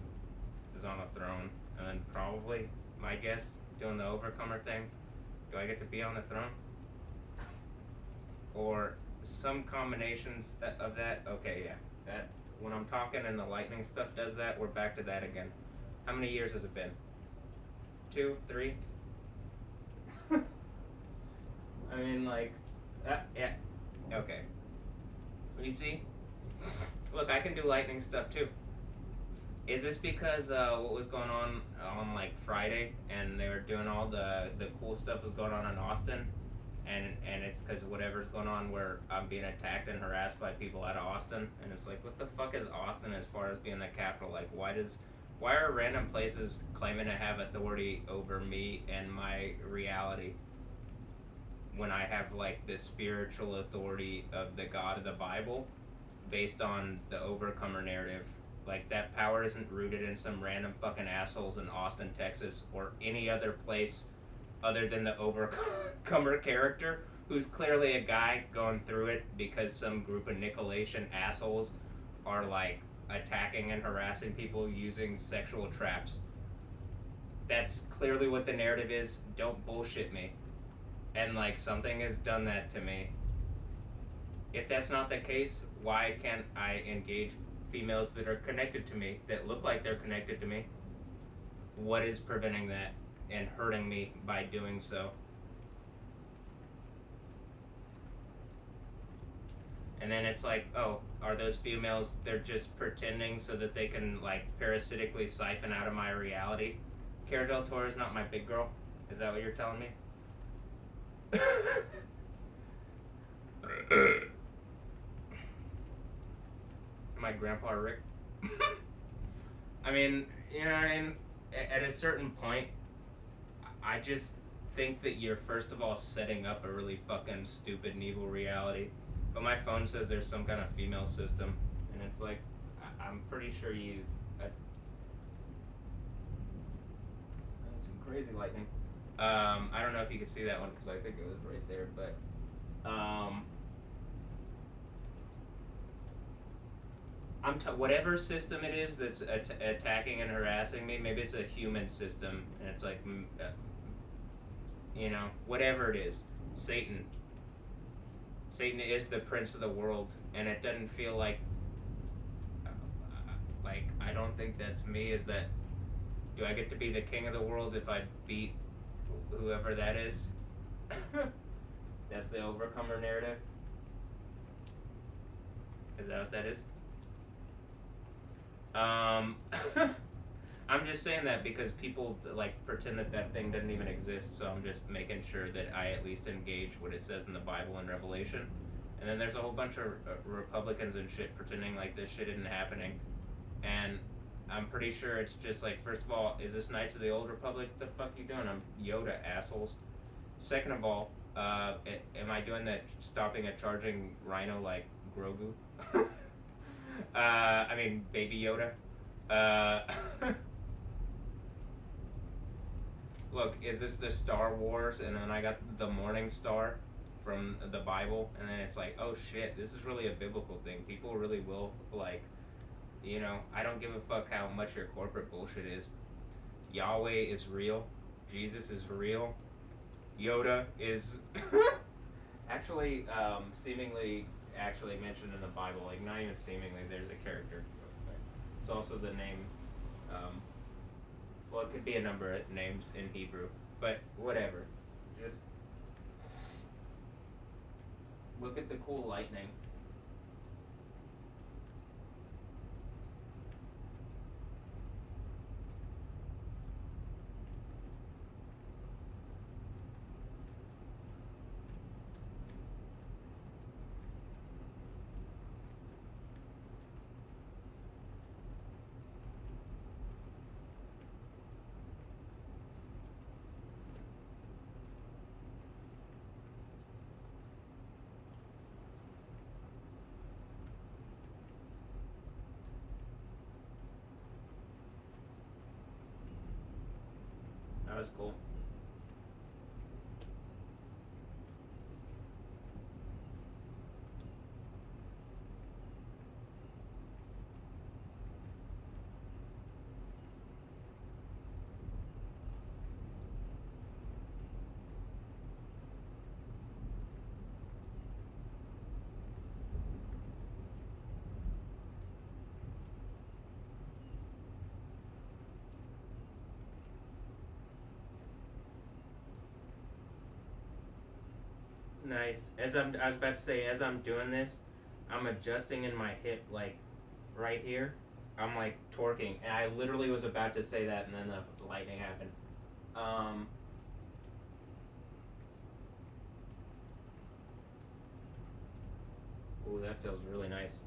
is on a throne, and then probably, my guess, doing the overcomer thing, do I get to be on the throne? Or some combinations of that? Okay, yeah, that, when I'm talking and the lightning stuff does that, we're back to that again. How many years has it been? 2, 3? I mean, yeah, okay. You see? Look, I can do lightning stuff too. Is this because what was going on Friday, and they were doing all the cool stuff was going on in Austin, and it's because whatever's going on where I'm being attacked and harassed by people out of Austin, and it's what the fuck is Austin as far as being the capital? Why are random places claiming to have authority over me and my reality? when I have like the spiritual authority of the God of the Bible based on the overcomer narrative. Like, that power isn't rooted in some random fucking assholes in Austin, Texas, or any other place other than the overcomer character, who's clearly a guy going through it because some group of Nicolaitan assholes are like attacking and harassing people using sexual traps. That's clearly what the narrative is. Don't bullshit me. And like, something has done that to me. If that's not the case, why can't I engage females that are connected to me, that look like they're connected to me? What is preventing that and hurting me by doing so? And then it's like, oh, are those females, they're just pretending so that they can like parasitically siphon out of my reality? Cara del Toro is not my big girl? Is that what you're telling me? My grandpa Rick. I mean, you know what I mean? At a certain point, I just think that you're first of all setting up a really fucking stupid and evil reality. But my phone says there's some kind of female system, and it's like, I'm pretty sure you. Some crazy lightning. I don't know if you could see that one because I think it was right there, but whatever system it is that's attacking and harassing me, maybe it's a human system, and it's like, you know, whatever it is, Satan. Satan is the prince of the world, and it doesn't feel like I don't think that's me. Is that, do I get to be the king of the world if I beat whoever that is? That's the overcomer narrative. Is that what that is? I'm just saying that because people like pretend that that thing doesn't even exist, so I'm just making sure that I at least engage what it says in the Bible and Revelation. And then there's a whole bunch of Republicans and shit pretending like this shit isn't happening. And I'm pretty sure it's just like, first of all, is this Knights of the Old Republic? The fuck you doing? I'm Yoda, assholes. Second of all, am I doing that stopping a charging rhino like Grogu? I mean, Baby Yoda. Look, is this the Star Wars? And then I got the Morning Star from the Bible, and then it's like, oh shit, this is really a biblical thing. People really will, like, you know, I don't give a fuck how much your corporate bullshit is. Yahweh is real. Jesus is real. Yoda is actually, seemingly actually mentioned in the Bible. Like, not even seemingly, there's a character. It's also the name, well, it could be a number of names in Hebrew, but whatever. Just look at the cool lightning. That was cool. Nice. I was about to say, as I'm doing this, I'm adjusting in my hip, like, right here. I'm, like, torquing. And I literally was about to say that, and then the lightning happened. Ooh, that feels really nice.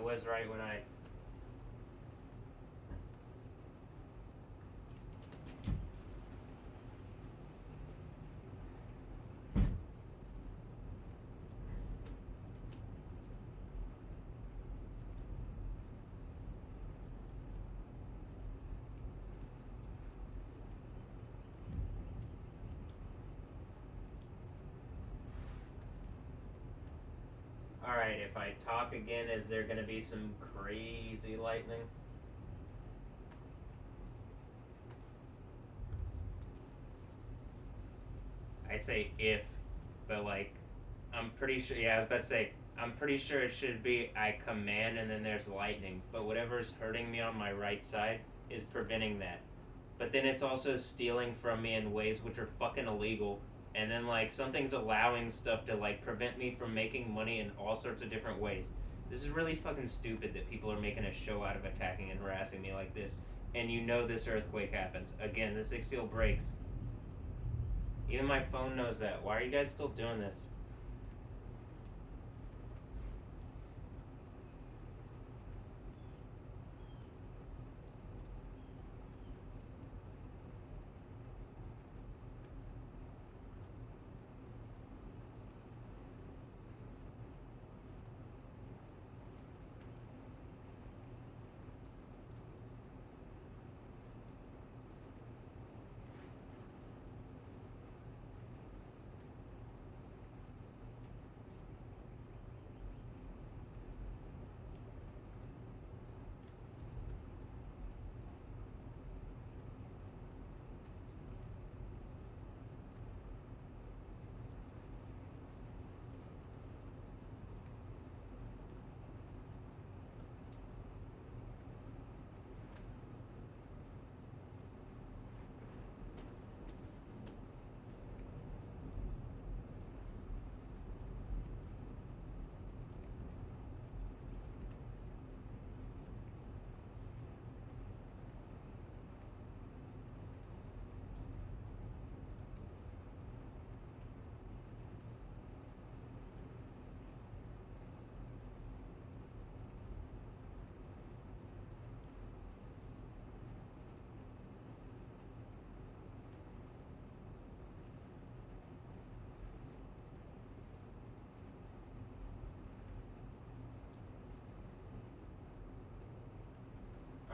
was right when I... Alright, if I talk again, is there gonna be some crazy lightning? I say if, but like, I'm pretty sure, yeah, I was about to say, I'm pretty sure it should be I command and then there's lightning, but whatever's hurting me on my right side is preventing that. But then it's also stealing from me in ways which are fucking illegal. And then like something's allowing stuff to like prevent me from making money in all sorts of different ways. This is really fucking stupid that people are making a show out of attacking and harassing me like this. And you know this earthquake happens. Again, this Ixtiel breaks. Even my phone knows that. Why are you guys still doing this?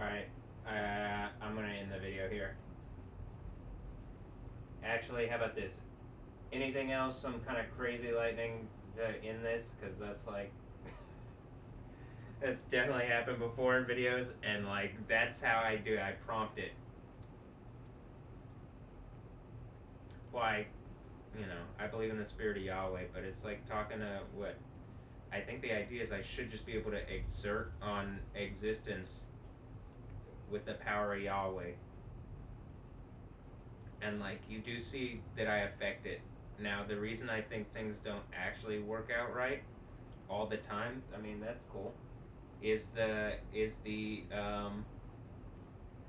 Alright, I'm gonna end the video here. Actually, how about this? Anything else, some kind of crazy lightning in this? Because that's like... that's definitely happened before in videos, and like, that's how I do it. I prompt it. Why, you know, I believe in the spirit of Yahweh, but it's like talking to what... I think the idea is I should just be able to exert on existence with the power of Yahweh. And like, you do see that I affect it. Now, the reason I think things don't actually work out right all the time, I mean, that's cool, is the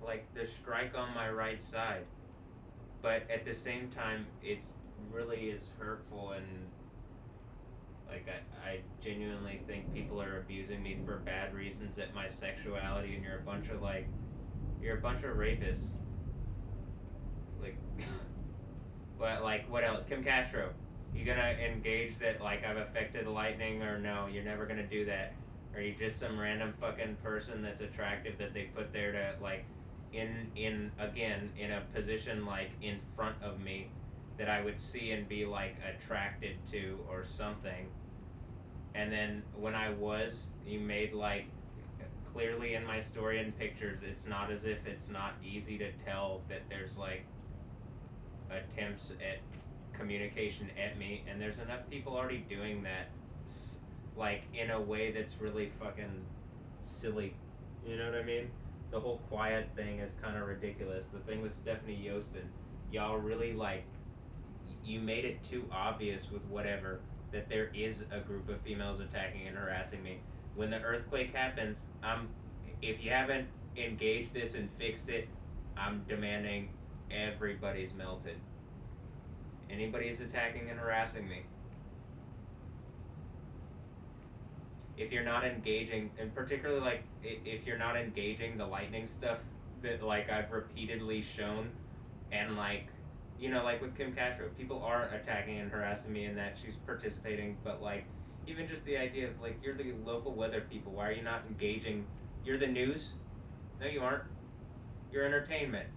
like the strike on my right side. But at the same time, it's really is hurtful, and like I genuinely think people are abusing me for bad reasons at my sexuality, and you're a bunch of rapists. Like, what else? Kim Castro, you gonna engage that like I've affected lightning, or no? You're never gonna do that. Are you just some random fucking person that's attractive that they put there to like, in a position like in front of me, that I would see and be like attracted to or something? And then when you made like clearly in my story and pictures, it's not as if it's not easy to tell that there's like attempts at communication at me, and there's enough people already doing that, like in a way that's really fucking silly. You know what I mean? The whole quiet thing is kind of ridiculous. The thing with Stephanie Yostin, y'all really like, you made it too obvious with whatever, that there is a group of females attacking and harassing me. When the earthquake happens, if you haven't engaged this and fixed it, I'm demanding everybody's melted. Anybody's attacking and harassing me. if you're not engaging, and particularly like if you're not engaging the lightning stuff that like I've repeatedly shown, and like like with Kim Castro, people are attacking and harassing me, and that she's participating, but like even just the idea of like you're the local weather people, why are you not engaging? You're the news? No, you aren't. You're entertainment.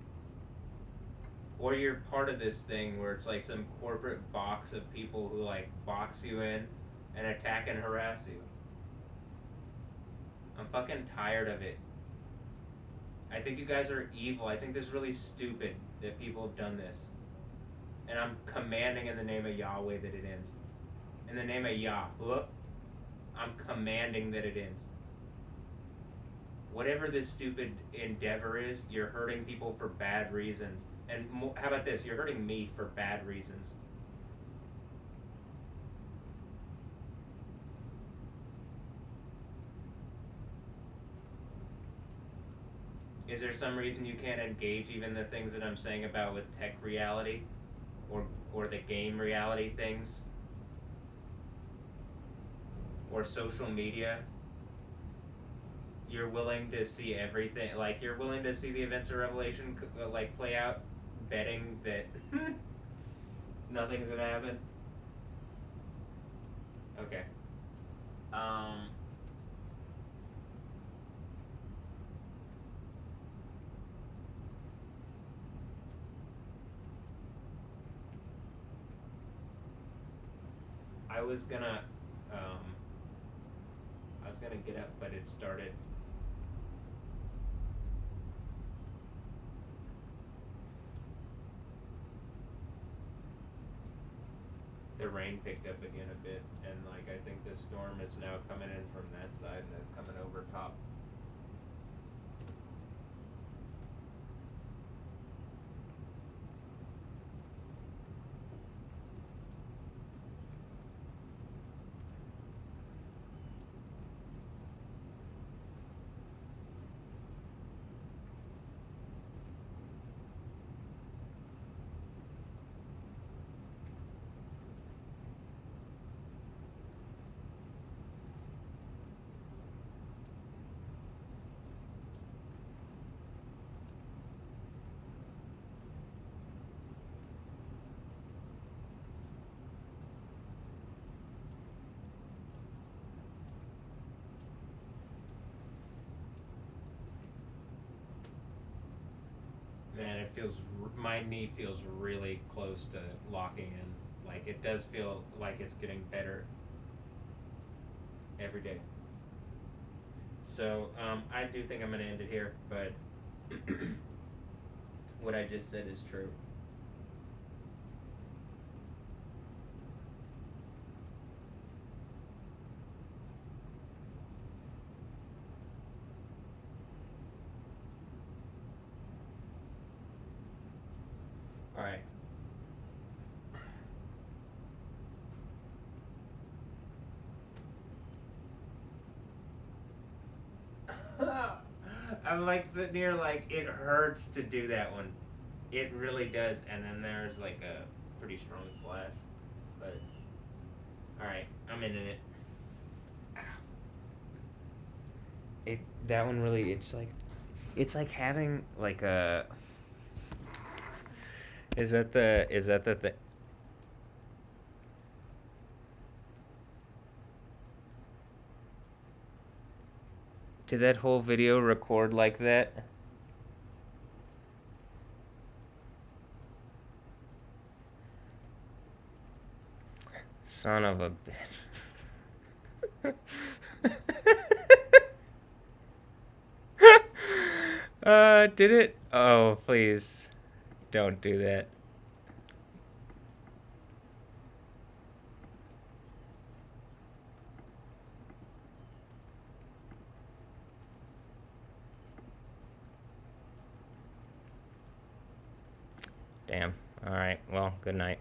Or you're part of this thing where it's like some corporate box of people who like box you in and attack and harass you. I'm fucking tired of it. I think you guys are evil. I think this is really stupid that people have done this. And I'm commanding in the name of Yahweh that it ends. In the name of Yahweh, I'm commanding that it ends. Whatever this stupid endeavor is, you're hurting people for bad reasons. And how about this? You're hurting me for bad reasons. Is there some reason you can't engage even the things that I'm saying about with tech reality? Or the game reality things? Or social media? You're willing to see everything, like you're willing to see the events of Revelation like play out, betting that nothing's gonna happen? Okay. I was gonna get up, but it started. The rain picked up again a bit, and like I think the storm is now coming in from that side and it's coming over top. Man, it feels, my knee feels really close to locking in. Like it does feel like it's getting better every day. So I do think I'm gonna end it here, but what I just said is true. All right. I'm like sitting here like it hurts to do that one. It really does. And then there's like a pretty strong flash. But alright, I'm in it. That one really, it's like having like a, is that the did that whole video record like that? Son of a bitch. Did it? Oh, please. Don't do that. Damn. Alright, well, good night.